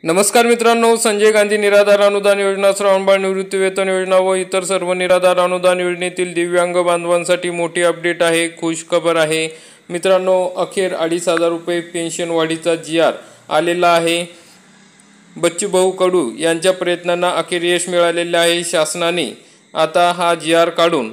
नमस्कार मित्रांनो, संजय गांधी निराधार अनुदान योजना, श्रावणबाळ निवृत्ती वेतन योजना व इतर सर्व निराधार अनुदान योजनेतील दिव्यांग बांधवांसाठी मोठी अपडेट आहे, खुश खबर आहे। मित्रांनो, अखेर 2,500 रुपये पेन्शन वाढीचा GR आलेला आहे। बच्चूभाऊ कडू यांच्या प्रयत्नांना अखेर यश मिळालेले आहे। शासनाने आता हा GR काढून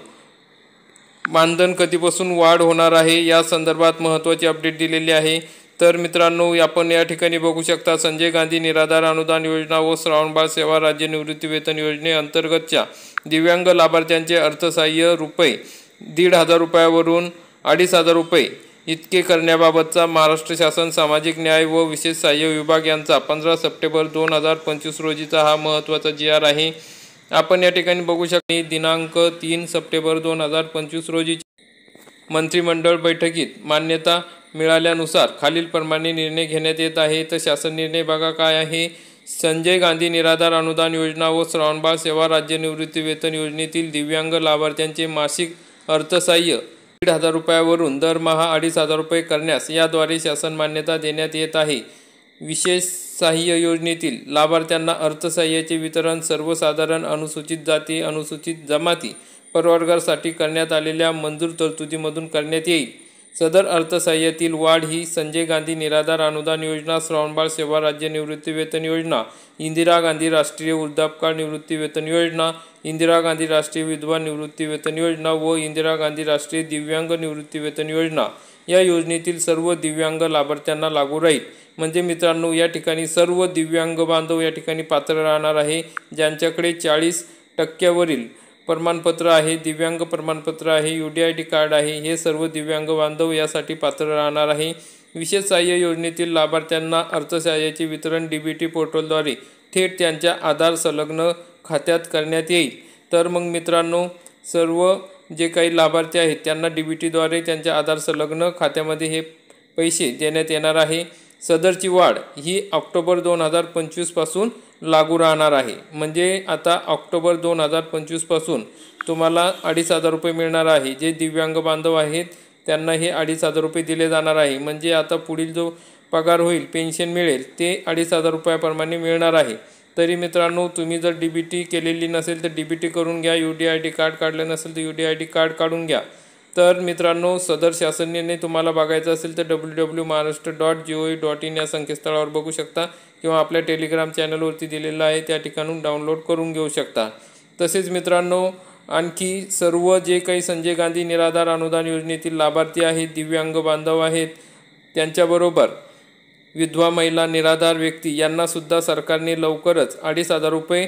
मानधन कधीपासून वाढ होणार आहे या संदर्भात महत्त्वाची अपडेट दिलेली आहे। तर मित्रांनो, आपण या ठिकाणी बघू शकता, संजय गांधी निराधार अनुदान योजना व श्रावणबाळ सेवा राज्य निवृत्ती वेतन योजनेअंतर्गतच्या दिव्यांग लाभार्थ्यांचे अर्थसहाय्य रुपये 1,500 रुपयावरून 2,500 रुपये इतके करण्याबाबतचा महाराष्ट्र शासन सामाजिक न्याय व विशेष सहाय्य विभाग यांचा 15 सप्टेंबर 2025 रोजीचा हा महत्त्वाचा GR आहे। आपण या ठिकाणी बघू शकता, दिनांक 3 सप्टेंबर 2025 रोजी मंत्रिमंडळ बैठकीत मान्यता मिळाल्यानुसार खालीलप्रमाणे निर्णय घेण्यात येत आहे। तर शासन निर्णय बघा काय आहे। संजय गांधी निराधार अनुदान योजना व श्रावणबाळ सेवा राज्य निवृत्ती वेतन योजनेतील दिव्यांग लाभार्थ्यांचे मासिक अर्थसहाय्य 1,500 रुपयावरून दरमहा 2,500 रुपये करण्यास याद्वारे शासन मान्यता देण्यात येत आहे। विशेष सहाय्य योजनेतील लाभार्थ्यांना अर्थसहाय्याचे वितरण सर्वसाधारण अनुसूचित जाती, अनुसूचित जमाती प्रवर्गासाठी करण्यात आलेल्या मंजूर तरतुदीमधून करण्यात येईल। सदर अर्थसहाय्यातील वाढ ही संजय गांधी निराधार अनुदान योजना, श्रावणबाळ सेवा राज्य निवृत्ती वेतन योजना, इंदिरा गांधी राष्ट्रीय वृद्धापकाळ निवृत्ती वेतन योजना, इंदिरा गांधी राष्ट्रीय विधवा निवृत्ती वेतन योजना व इंदिरा गांधी राष्ट्रीय दिव्यांग निवृत्ती वेतन योजना या योजनेतील सर्व दिव्यांग लाभार्थ्यांना लागू राहील। म्हणजे मित्रांनो, या ठिकाणी सर्व दिव्यांग बांधव या ठिकाणी पात्र राहणार आहे। ज्यांच्याकडे 40% प्रमाणपत्र आहे, दिव्यांग प्रमाणपत्र आहे, UDID कार्ड आहे, हे सर्व दिव्यांग बांधव यासाठी पात्र राहणार आहे। विशेष सहाय्य योजनेतील लाभार्थ्यांना अर्थसहाय्याचे वितरण DBT पोर्टलद्वारे थेट त्यांच्या आधार संलग्न खात्यात करण्यात येईल। तर मग मित्रांनो, सर्व जे काही लाभार्थी आहेत त्यांना DBTद्वारे त्यांच्या आधार संलग्न खात्यामध्ये हे पैसे देण्यात येणार आहे। सदरची वाढ ही ऑक्टोबर 2025 पासून लागू राहणार आहे। म्हणजे आता ऑक्टोबर 2025 पासून तुम्हाला 2,500 रुपये मिळणार आहे। जे दिव्यांग बांधव आहेत त्यांना हे 2,500 रुपये दिले जाणार आहे। म्हणजे आता पुढील जो पगार होईल, पेन्शन मिळेल, ते 2,500 रुपयाप्रमाणे मिळणार आहे। तरी मित्रांनो, तुम्ही जर DBT केलेली नसेल तर DBT करून घ्या, UDID कार्ड काढलं नसेल तर UDID कार्ड काढून घ्या। तर मित्रांनो, सदर शासन निर्णय तुम्हाला बघायचा असेल तर www.maharashtra.gov.in या संकेतस्थळावर बघू शकता किंवा आपल्या टेलिग्राम चॅनलवरती दिलेला आहे, त्या ठिकाणून डाउनलोड करून घेऊ शकता। तसेच मित्रांनो, आणखी सर्व जे काही संजय गांधी निराधार अनुदान योजनेतील लाभार्थी आहेत, दिव्यांग बांधव आहेत, त्यांच्याबरोबर विधवा महिला, निराधार व्यक्ती यांनासुद्धा सरकारने लवकरच 2,500 रुपये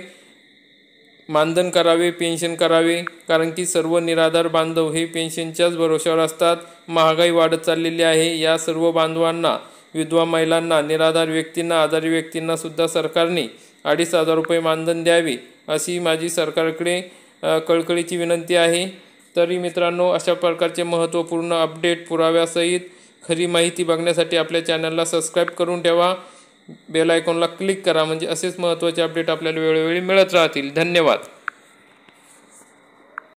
मानधन करावे, पेन्शन करावे। कारण की सर्व निराधार बांधव हे पेन्शनच्याच भरोश्यावर असतात। महागाई वाढत चाललेली आहे। या सर्व बांधवांना, विधवा महिलांना, निराधार व्यक्तींना, आजारी व्यक्तींना सुद्धा सरकारने 2,500 रुपये मानधन द्यावे अशी माझी सरकारकडे कळकळीची विनंती आहे। तरी मित्रांनो, अशा प्रकारचे महत्त्वपूर्ण अपडेट पुराव्यासहित खरी माहिती बघण्यासाठी आपल्या चॅनलला सबस्क्राईब करून ठेवा, बेल आयकॉनला क्लिक करा, म्हणजे असेच महत्त्वाचे अपडेट आपल्याला वेळोवेळी मिळत राहतील। धन्यवाद।